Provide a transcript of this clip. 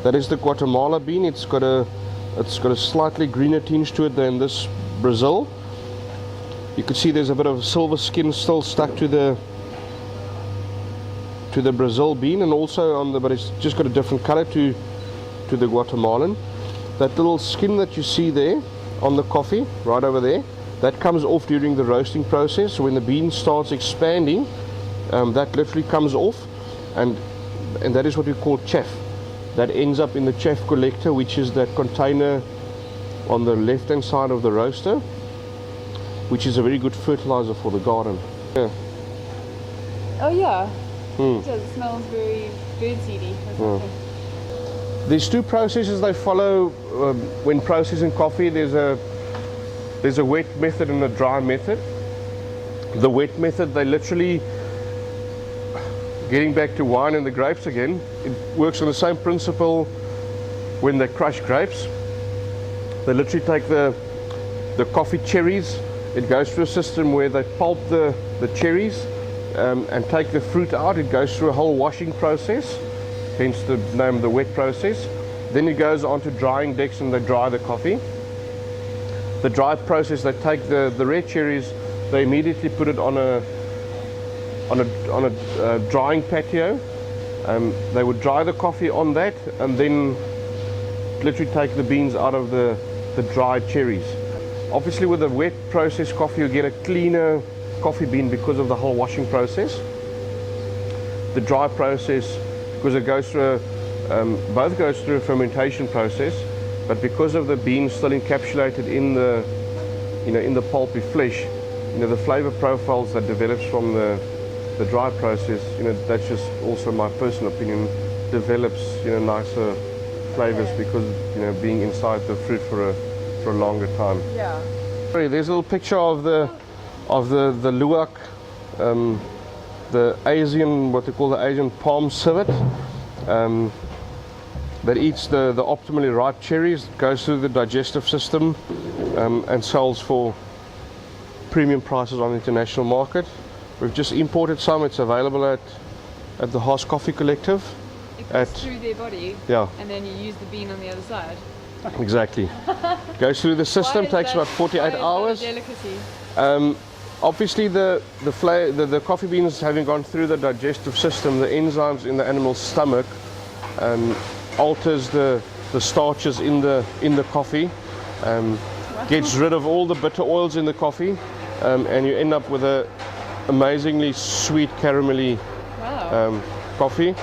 That is the Guatemala bean. It's got a slightly greener tinge to it than this Brazil. You can see there's a bit of silver skin still stuck to the Brazil bean, and also on the, but it's just got a different color to the Guatemalan. That little skin that you see there on the coffee, right over there, that comes off during the roasting process. So when the bean starts expanding, that literally comes off, and that is what we call chaff. That ends up in the chaff collector, which is that container on the left hand side of the roaster, which is a very good fertilizer for the garden. Yeah. Oh yeah. It does. It smells very birdseedy or something. There's two processes they follow when processing coffee. There's a wet method and a dry method. The wet method, they literally, getting back to wine and the grapes again, it works on the same principle when they crush grapes. They literally take the coffee cherries. It goes through a system where they pulp the cherries and take the fruit out. It goes through a whole washing process, hence the name of the wet process. Then it goes on to drying decks and they dry the coffee. The dry process, they take the red cherries, they immediately put it on a drying patio. They would dry the coffee on that and then literally take the beans out of the dried cherries. Obviously with the wet process coffee you get a cleaner coffee bean because of the whole washing process. The dry process, because it goes through both goes through a fermentation process, but because of the beans still encapsulated in the in the pulpy flesh, the flavor profiles that develops from the dry process, that's just also my personal opinion, develops nicer flavors because being inside the fruit for a longer time. Yeah. There's a little picture of the luwak, the Asian, what they call the Asian palm civet, that eats the optimally ripe cherries, goes through the digestive system, and sells for premium prices on the international market. We've just imported some. It's available at the Haas Coffee Collective. It goes through their body, yeah, and then you use the bean on the other side. Exactly. Goes through the system, takes about 48 hours. Delicacy? Obviously the coffee beans having gone through the digestive system, the enzymes in the animal's stomach alters the starches in the coffee, gets rid of all the bitter oils in the coffee, and you end up with a amazingly sweet caramelly coffee.